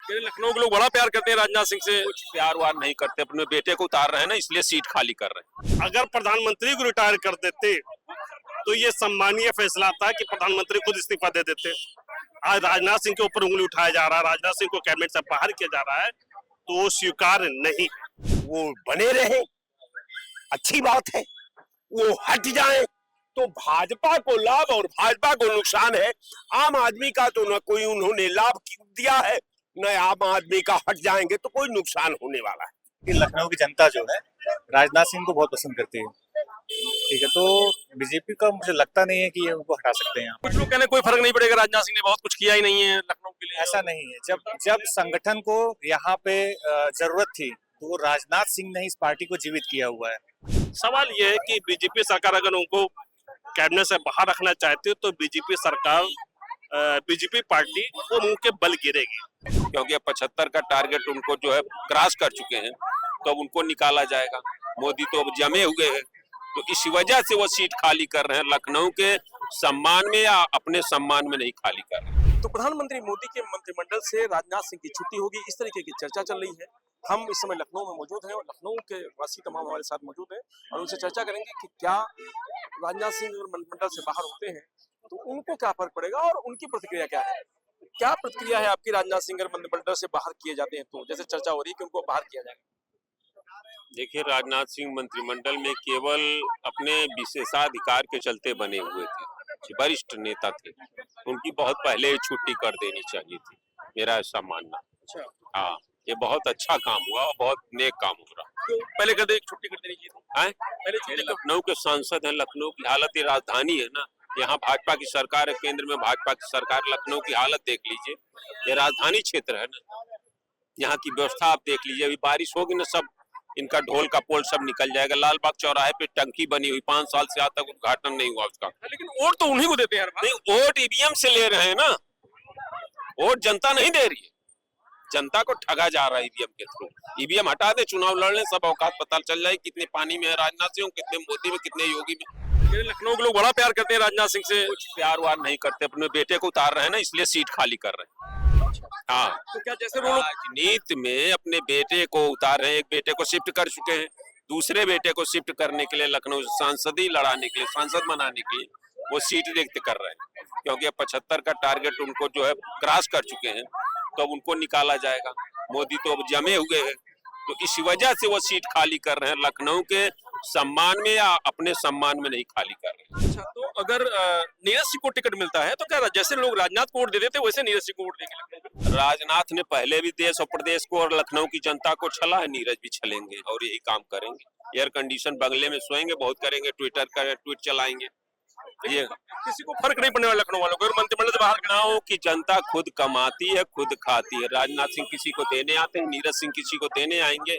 ये लखनऊ के लोग बड़ा प्यार करते हैं राजनाथ सिंह से। कुछ प्यार वार नहीं करते, अपने बेटे को उतार रहे हैं ना, इसलिए सीट खाली कर रहे हैं। अगर प्रधानमंत्री को रिटायर कर देते तो ये सम्मानीय फैसला था कि प्रधानमंत्री खुद इस्तीफा दे देते। आज राजनाथ सिंह के ऊपर उंगली उठाया जा रहा है, राजनाथ सिंह को कैबिनेट से बाहर किया जा रहा है, तो वो स्वीकार नहीं। वो बने रहे, अच्छी बात है। वो हट जाए तो भाजपा को लाभ और भाजपा को नुकसान है। आम आदमी का तो न कोई उन्होंने लाभ दिया है, न आम आदमी का हट जाएंगे तो कोई नुकसान होने वाला है। कि लखनऊ की जनता जो है राजनाथ सिंह को बहुत पसंद करती है, ठीक है, तो बीजेपी का मुझे लगता नहीं है कि ये उनको हटा सकते हैं। कुछ लोग कहने कोई फर्क नहीं पड़ेगा, राजनाथ सिंह ने बहुत कुछ किया ही नहीं है लखनऊ के लिए। ऐसा नहीं है। जब संगठन को यहाँ पे जरूरत थी तो राजनाथ सिंह ने इस पार्टी को जीवित किया हुआ है। सवाल ये है कि बीजेपी सरकार अगर उनको कैबिनेट से बाहर रखना चाहती है तो बीजेपी सरकार, बीजेपी पार्टी वो मुंह के बल गिरेगी, क्योंकि 75 का टारगेट उनको जो है क्रॉस कर चुके हैं, तो अब उनको निकाला जाएगा। मोदी तो अब जमे हुए हैं, तो इस वजह से वो सीट खाली कर रहे हैं। लखनऊ के सम्मान में या अपने सम्मान में नहीं खाली कर रहे हैं। तो प्रधानमंत्री मोदी के मंत्रिमंडल से राजनाथ सिंह की छुट्टी होगी, इस तरीके की चर्चा चल रही है। हम इस समय लखनऊ में मौजूद हैं और लखनऊ के वासी तमाम हमारे साथ मौजूद हैं और उनसे चर्चा करेंगे कि क्या राजनाथ सिंह अगर मंत्रिमंडल से बाहर होते हैं तो उनको क्या फर्क पड़ेगा और उनकी प्रतिक्रिया क्या है। क्या प्रतिक्रिया है आपकी राजनाथ सिंह अगर मंत्रिमंडल से बाहर किए जाते हैं तो, जैसे चर्चा हो रही है कि उनको बाहर किया जाएगा। देखिए, राजनाथ सिंह मंत्रिमंडल में केवल अपने विशेषाधिकार के चलते बने हुए थे, वरिष्ठ नेता थे, उनकी बहुत पहले छुट्टी कर देनी चाहिए थी, मेरा ऐसा मानना। हाँ, ये बहुत अच्छा काम हुआ और बहुत नेक काम हो रहा। तो पहले कर दे, छुट्टी कर देनी चाहिए। पहले लखनऊ के सांसद हैं, लखनऊ की हालत, ये राजधानी है ना, यहाँ भाजपा की सरकार है, केंद्र में भाजपा की सरकार। लखनऊ की हालत देख लीजिए, ये राजधानी क्षेत्र है ना, यहाँ की व्यवस्था आप देख लीजिए। अभी बारिश होगी ना, सब इनका ढोल का पोल सब निकल जाएगा। लालबाग चौराहे पे टंकी बनी हुई, 5 साल से आज तक उद्घाटन नहीं हुआ उसका। लेकिन वोट तो उन्हीं को देते हैं। नहीं, वोट ईवीएम से ले रहे हैं ना, वोट जनता नहीं दे रही है, जनता को ठगा जा रहा है ईवीएम के थ्रू। ईवीएम हटा दे, चुनाव लड़ने, सब औकात पता चल जाए कितने पानी में है राजनाथ सिंह, कितने मोदी में, कितने योगी में। ये लखनऊ के लोग बड़ा प्यार करते हैं राजनाथ सिंह से। कुछ प्यार वार नहीं करते, अपने बेटे को उतार रहे हैं ना, इसलिए सीट खाली कर रहे हैं। हाँ, तो क्या जैसे वो लोग राजनीति में अपने बेटे को उतार रहे हैं। एक बेटे को शिफ्ट कर चुके हैं, दूसरे बेटे को शिफ्ट करने के लिए लखनऊ सांसद ही लड़ाने के लिए, सांसद बनाने के लिए वो सीट रिक्त कर रहे हैं, क्योंकि 75 का टारगेट उनको जो है क्रॉस कर चुके हैं, तो अब उनको निकाला जाएगा। मोदी तो अब जमे हुए हैं, तो इस वजह से वो सीट खाली कर रहे हैं। लखनऊ के सम्मान में या अपने सम्मान में नहीं खाली कर रहे हैं। अच्छा, तो अगर नीरज सिंह को टिकट मिलता है तो क्या जैसे लोग राजनाथ को वोट दे देते वैसे नीरज सिंह को वोट देंगे लखनऊ में? राजनाथ ने पहले भी देश और प्रदेश को और लखनऊ की जनता को छला है, नीरज भी छलेंगे और यही काम करेंगे। एयर कंडीशन बंगले में सोएंगे, बहुत करेंगे, ट्वीट चलाएंगे। ये किसी को फर्क नहीं पड़ने वाला लखनऊ वालों को मंत्रिमंडल से बाहर। लखनऊ की जनता खुद कमाती है, खुद खाती है। राजनाथ सिंह किसी को देने आते हैं, नीरज सिंह किसी को देने आएंगे,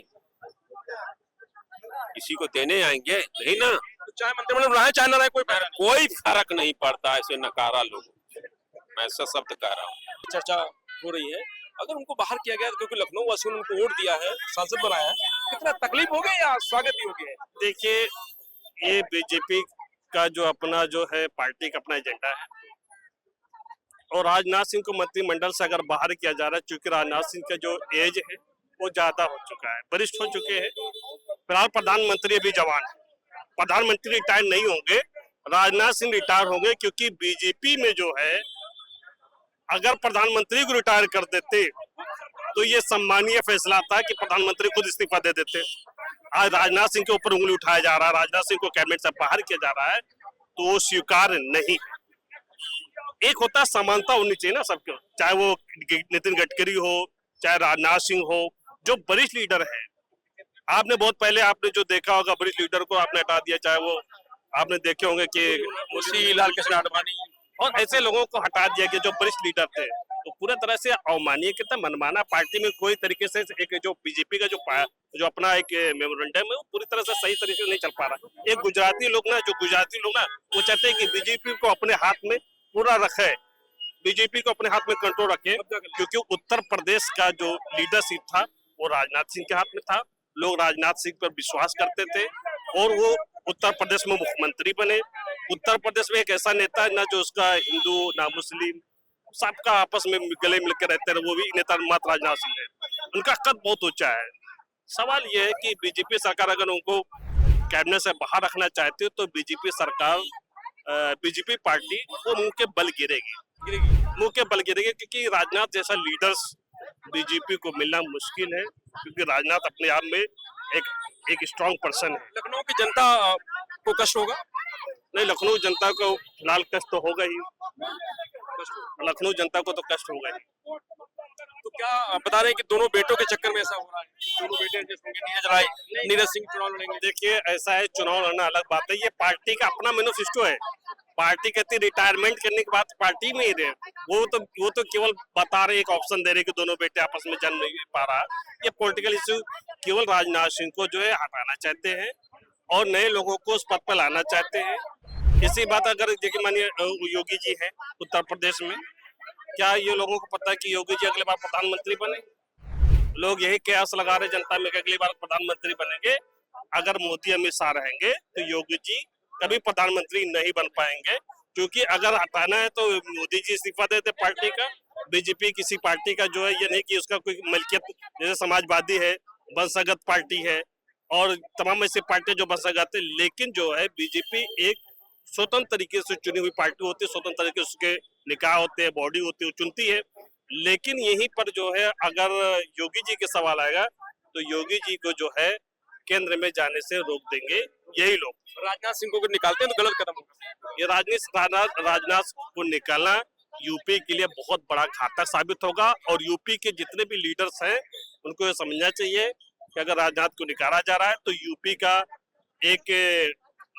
किसी को देने आएंगे नहीं ना। तो चाहे मंत्रिमंडल रहा है चाहे न रहा है, कोई फर्क नहीं पड़ता ऐसे नकारा लोगों। मैं ऐसा शब्द कह रहा हूँ। चर्चा हो रही है अगर उनको बाहर किया गया, क्योंकि लखनऊ वासियों ने उनको वोट दिया है, सांसद बनाया है, कितना तकलीफ हो गई या स्वागत ही हो गया है? देखिए, ये बीजेपी का जो अपना जो है पार्टी का अपना एजेंडा है और राजनाथ सिंह को मंत्रिमंडल से अगर बाहर किया जा रहा है, क्योंकि राजनाथ सिंह का जो एज है वो ज्यादा हो चुका है, वरिष्ठ हो चुके हैं। फिलहाल प्रधानमंत्री अभी जवान है, प्रधानमंत्री रिटायर नहीं होंगे, राजनाथ सिंह रिटायर होंगे, क्योंकि बीजेपी में जो है अगर प्रधानमंत्री को रिटायर कर देते तो ये सम्मानीय फैसला था कि प्रधानमंत्री खुद इस्तीफा दे देते। आज राजनाथ सिंह के ऊपर उंगली उठाया जा रहा है, राजनाथ सिंह को कैबिनेट से बाहर किया जा रहा है, तो वो स्वीकार नहीं। एक होता समानता होनी चाहिए ना सबको, चाहे वो नितिन गडकरी हो, चाहे राजनाथ सिंह हो, जो वरिष्ठ लीडर है। आपने बहुत पहले आपने जो देखा होगा वरिष्ठ लीडर को आपने हटा दिया, चाहे वो आपने देखे होंगे कि लाल कृष्ण आडवाणी और ऐसे लोगों को हटा दिया गया जो वरिष्ठ लीडर थे। तो पूरा तरह से अवमाननीय कितना मनमाना, पार्टी में कोई तरीके से एक जो बीजेपी का जो अपना एक मेमोरेंडम है वो पूरी तरह से सही तरीके से नहीं चल पा रहा। एक गुजराती लोग ना वो चाहते हैं कि बीजेपी को अपने हाथ में पूरा रखे, बीजेपी को अपने हाथ में कंट्रोल रखे, क्योंकि उत्तर प्रदेश का जो लीडरशिप था वो राजनाथ सिंह के हाथ में था। लोग राजनाथ सिंह पर विश्वास करते थे और वो उत्तर प्रदेश में मुख्यमंत्री बने। उत्तर प्रदेश में एक ऐसा नेता है ना जो उसका हिंदू ना मुस्लिम सबका आपस में गले मिलकर रहते हैं, वो भी नेता मात्र राजनाथ सिंह है। उनका कद बहुत ऊंचा है। सवाल ये है कि बीजेपी सरकार अगर उनको कैबिनेट से बाहर रखना चाहती है तो बीजेपी सरकार, बीजेपी पार्टी वो मुंह के बल गिरेगी, मुंह के बल गिरेगी, क्योंकि राजनाथ जैसा लीडर्स बीजेपी को मिलना मुश्किल है, क्योंकि राजनाथ अपने आप में एक स्ट्रांग पर्सन है। लखनऊ की जनता को कष्ट होगा? नहीं, लखनऊ जनता को फिलहाल कष्ट तो होगा ही, लखनऊ जनता को तो कष्ट होगा ही। तो क्या बता रहे हैं कि दोनों बेटों के चक्कर में ऐसा हो रहा है? दोनों बेटे जैसे होंगे नीरज राय, नीरज सिंह चुनाव लड़ेंगे। देखिए, ऐसा है, चुनाव लड़ना अलग बात है, ये पार्टी का अपना मैनिफेस्टो है। पार्टी कहती है रिटायरमेंट करने के बाद पार्टी में ही रहे, वो तो केवल बता रहे, एक ऑप्शन दे रहे कि दोनों बेटे आपस में जन्म नहीं पा रहा। ये पॉलिटिकल इश्यू केवल राजनाथ सिंह को जो है हटाना चाहते हैं और नए लोगों को उस पद पर लाना चाहते हैं। इसी बात अगर देखिए, मानिए योगी जी हैं उत्तर प्रदेश में, क्या ये लोगों को पता है कि योगी जी अगले बार प्रधानमंत्री बने? लोग यही कयास लगा रहे जनता में कि अगली बार प्रधानमंत्री बनेंगे। अगर मोदी अमित शाह रहेंगे तो योगी जी कभी प्रधानमंत्री नहीं बन पाएंगे, क्योंकि अगर हटाना है तो मोदी जी इस्तीफा देते पार्टी का। बीजेपी किसी पार्टी का जो है ये नहीं कि उसका कोई मलकियत, जैसे समाजवादी है, वंशगत पार्टी है और तमाम ऐसी पार्टी जो वंशगत है, लेकिन जो है बीजेपी एक स्वतंत्र तरीके से चुनी हुई पार्टी होती है, स्वतंत्र तरीके से उसके निकाह होते हैं, बॉडी होती है, चुनती है। लेकिन यहीं पर जो है अगर योगी जी के सवाल आएगा तो योगी जी को जो है केंद्र में जाने से रोक देंगे यही लोग। राजनाथ सिंह को अगर निकालते हैं तो गलत कदम होगा। ये राजनाथ को निकालना यूपी के लिए बहुत बड़ा घातक साबित होगा और यूपी के जितने भी लीडर्स हैं उनको ये समझना चाहिए कि अगर राजनाथ को निकाला जा रहा है तो यूपी का एक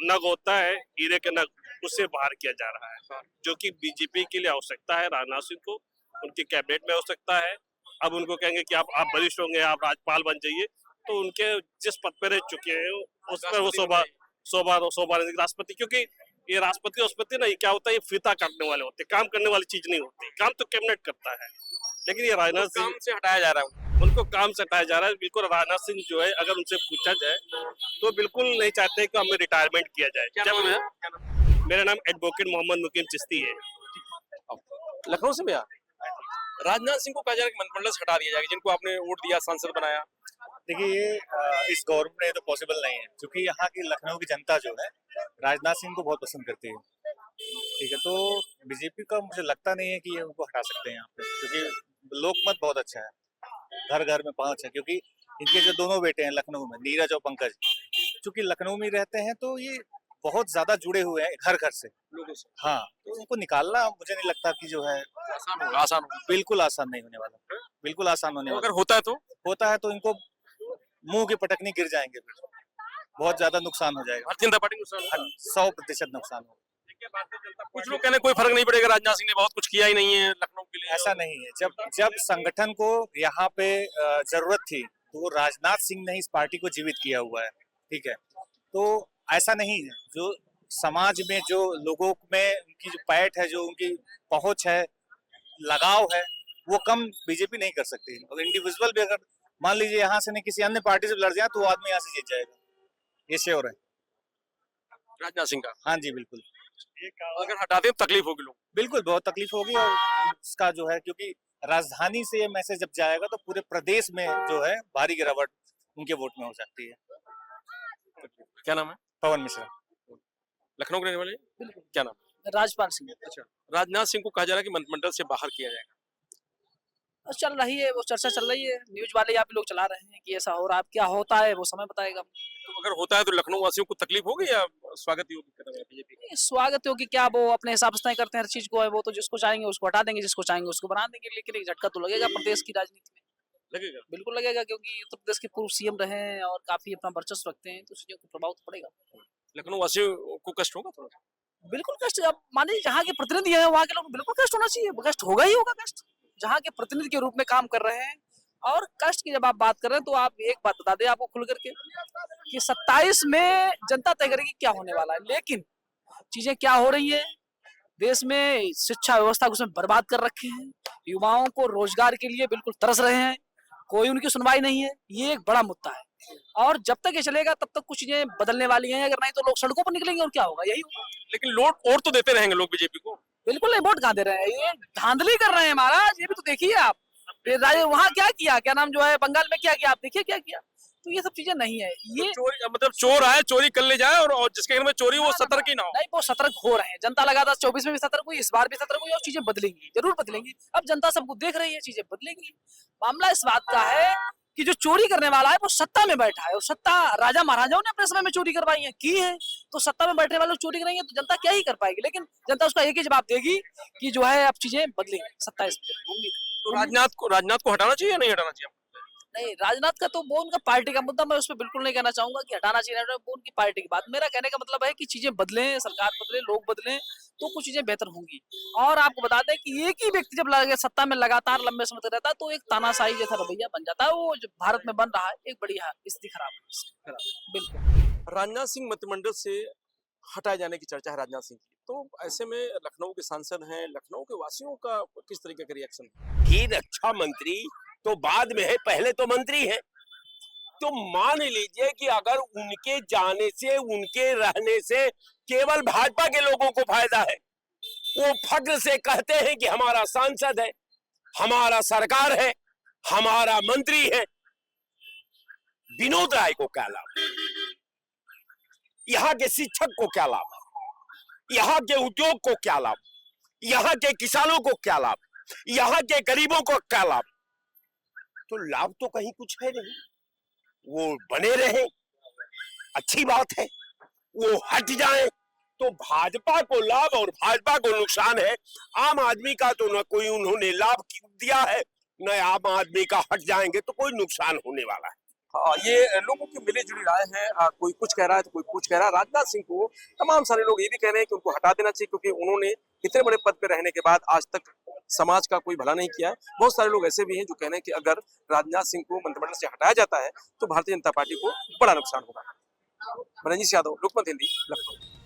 नग होता है, हीरे के नग, उससे बाहर किया जा रहा है, जो कि बीजेपी के लिए आवश्यकता है। राजनाथ सिंह को उनके कैबिनेट में आवश्यकता है। अब उनको कहेंगे कि आप वरिष्ठ होंगे, आप राज्यपाल बन जाइए, तो उनके जिस पद पर रह चुके हैं उस पर वो 100 बार राष्ट्रपति, क्योंकि ये राष्ट्रपति ना, ये क्या होता है, ये फीता काटने वाले होते हैं, काम करने वाली चीज नहीं होती। काम तो कैबिनेट करता है, लेकिन ये राजनाथ सिंह से हटाया जा रहा है, उनको काम से हटाया जा रहा है। बिल्कुल राजनाथ सिंह जो है अगर उनसे पूछा जाए तो बिल्कुल नहीं चाहते कि हमें रिटायरमेंट किया जाए। क्या नाम है? मेरा नाम एडवोकेट मोहम्मद मुकीम चिश्ती है। लखनऊ से भैया राजनाथ सिंह को कहा जा रहा है कि मंत्रिमंडल से हटा दिया जाएगा, जिनको आपने वोट दिया, सांसद बनाया। देखिए, ये इस गवर्नमेंट में तो पॉसिबल नहीं है, क्योंकि यहाँ की लखनऊ की जनता जो है राजनाथ सिंह को बहुत पसंद करती है। ठीक है, तो बीजेपी का मुझे लगता नहीं है कि ये उनको हटा सकते हैं यहाँ पे, क्योंकि लोकमत बहुत अच्छा है, घर घर में पहुंच है। क्योंकि इनके जो दोनों बेटे हैं लखनऊ में, नीरज और पंकज, चूंकि लखनऊ में रहते हैं तो ये बहुत ज्यादा जुड़े हुए हैं घर घर से लोगों से। हाँ, तो उनको निकालना मुझे नहीं लगता कि जो है आसान होगा। बिल्कुल आसान नहीं होने वाला, बिल्कुल आसान होने वाला। अगर होता है तो इनको मुंह की पटकनी गिर जाएंगे, फिर बहुत ज्यादा नुकसान हो जाएगा। भारतीय जनता पार्टी को नुकसान होगा। 100% नुकसान होगा। कुछ लोग कहने कोई फर्क नहीं पड़ेगा, राजनाथ सिंह ने बहुत कुछ किया ही नहीं है लखनऊ के लिए। ऐसा नहीं है, जब संगठन को यहाँ पे जरूरत थी तो राजनाथ सिंह ने इस पार्टी को जीवित किया हुआ है। ठीक है, तो ऐसा नहीं है, जो समाज में जो लोगों में उनकी जो पैठ है, जो उनकी पहुंच है, लगाव है, वो कम बीजेपी नहीं कर सकती। अगर इंडिविजुअल भी अगर मान लीजिए यहाँ से नहीं किसी अन्य पार्टी से लड़ जाए तो वो आदमी यहाँ से जीत जाएगा, ये श्योर है राजनाथ सिंह का। हाँ जी बिल्कुल। अगर हटाते हैं तो तकलीफ होगी लोग। बिल्कुल बहुत तकलीफ होगी, और इसका जो है, क्योंकि राजधानी से ये मैसेज जब जाएगा तो पूरे प्रदेश में जो है भारी गिरावट उनके वोट में हो सकती है। क्या नाम है? पवन मिश्रा। लखनऊ के रहने वाले? क्या नाम? राजपाल सिंह। अच्छा, राजनाथ सिंह को कहा जा रहा है कि मंत्रिमंडल से बाहर किया जाएगा। चल रही है वो चर्चा, चल रही है, न्यूज वाले यहाँ पे लोग चला रहे हैं कि ऐसा हो रहा है। क्या होता है वो समय बताएगा। तो अगर होता है तो लखनऊ वासियों को तकलीफ होगी या स्वागत योग्य कदम है बीजेपी? स्वागत होगी क्या, वो अपने हिसाब से तय करते हैं हर चीज को है। वो तो जिसको चाहेंगे उसको हटा देंगे, जिसको चाहेंगे उसको बना देंगे। लेकिन एक झटका तो लगेगा प्रदेश की राजनीति में, लगेगा, बिल्कुल लगेगा, क्योंकि उत्तर प्रदेश के पूर्व सीएम रहे हैं और काफी अपना वर्चस्व रखते हैं, तो चीजों को प्रभाव तो पड़ेगा। लखनऊ वासियों को कष्ट होगा थोड़ा? बिल्कुल कष्ट। अब मानिए जहाँ के प्रतिनिधि है वहाँ के लोग, बिल्कुल कष्ट होना चाहिए, कष्ट होगा ही होगा। कष्ट जहाँ के प्रतिनिधि के रूप में काम कर रहे हैं। और कष्ट की जब आप बात कर रहे हैं तो आप एक बात बता दें आपको खुल करके कि 27 में जनता तय करेगी क्या होने वाला है। लेकिन चीजें क्या हो रही है देश में, शिक्षा व्यवस्था को उसमें बर्बाद कर रखे हैं, युवाओं को रोजगार के लिए बिल्कुल तरस रहे हैं, कोई उनकी सुनवाई नहीं है। ये एक बड़ा मुद्दा है और जब तक ये चलेगा तब तक कुछ चीजें बदलने वाली हैं। अगर नहीं तो लोग सड़कों पर निकलेंगे और क्या होगा, यही होगा। लेकिन वोट और तो देते रहेंगे लोग बीजेपी को। बिल्कुल नहीं, वोट कहाँ दे रहे हैं, ये धांधली कर रहे हैं महाराज, ये भी तो देखिए आप। वहाँ क्या किया, क्या नाम जो है बंगाल में क्या किया, आप देखिए क्या किया। तो ये सब चीजें नहीं है, ये चोरी मतलब चोर आए चोरी कर ले जाए और जिसके घर में चोरी वो सतर्क ही ना हो। नहीं, वो सतर्क हो रहे हैं, जनता लगातार 24 में भी सतर्क हुई, इस बार भी सतर्क हुई और चीजें बदलेंगी, जरूर बदलेंगी। अब जनता सबको देख रही है, चीजें बदलेंगी। मामला इस बात का है कि जो चोरी करने वाला है वो सत्ता में बैठा है, और सत्ता राजा महाराजाओं ने अपने समय में चोरी करवाई है, की है, तो सत्ता में बैठने वाले लोग चोरी करेंगे तो जनता क्या ही कर पाएगी। लेकिन जनता उसका एक ही जवाब देगी कि जो है अब चीजें बदलेंगी, सत्ता इस उम्मीद है। तो राजनाथ को हटाना चाहिए या नहीं हटाना चाहिए? नहीं, राजनाथ का तो वो उनका पार्टी का मुद्दा, मैं उस पर बिल्कुल नहीं कहना चाहूंगा कि हटाना चाहिए, वो उनकी पार्टी की बात। मेरा कहने का मतलब है कि चीजें बदलें, सरकार बदले, लोग बदलें, तो कुछ चीजें बेहतर होंगी। और आपको बता दें कि एक ही व्यक्ति जब सत्ता में लगातार लंबे समय तक रहता है तो एक तानाशाही जैसा रवैया बन जाता है, वो जो भारत में बन रहा है एक बड़ी स्थिति खराब है। बिल्कुल राजनाथ सिंह मंत्रिमंडल से हटाए जाने की चर्चा है राजनाथ सिंह की, तो ऐसे में लखनऊ के सांसद हैं, लखनऊ के वासियों का किस तरीके का रिएक्शन है? ही रक्षा मंत्री तो बाद में है, पहले तो मंत्री है। तो मान लीजिए कि अगर उनके जाने से, उनके रहने से केवल भाजपा के लोगों को फायदा है, वो फक्र से कहते हैं कि हमारा सांसद है, हमारा सरकार है, हमारा मंत्री है, विनोद राय को क्या लाभ, यहाँ के शिक्षक को क्या लाभ, यहाँ के उद्योग को क्या लाभ, यहाँ के किसानों को क्या लाभ, यहाँ के गरीबों को क्या लाभ? तो लाभ तो कहीं कुछ है नहीं। वो बने रहे, अच्छी बात है, वो हट जाए तो भाजपा को लाभ और भाजपा को नुकसान है। आम आदमी का तो न कोई उन्होंने लाभ दिया है, न आम आदमी का हट जाएंगे तो कोई नुकसान होने वाला है। हाँ, ये लोगों की मिली जुली राय है, कोई कुछ कह रहा है तो कोई कुछ कह रहा है। राजनाथ सिंह को तमाम सारे लोग ये भी कह रहे हैं कि उनको हटा देना चाहिए, क्योंकि उन्होंने इतने बड़े पद पे रहने के बाद आज तक समाज का कोई भला नहीं किया है। बहुत सारे लोग ऐसे भी हैं जो कह रहे हैं कि अगर राजनाथ सिंह को मंत्रिमंडल से हटाया जाता है तो भारतीय जनता पार्टी को बड़ा नुकसान होगा। मनंजीत यादव, लोकमत हिंदी, लखनऊ।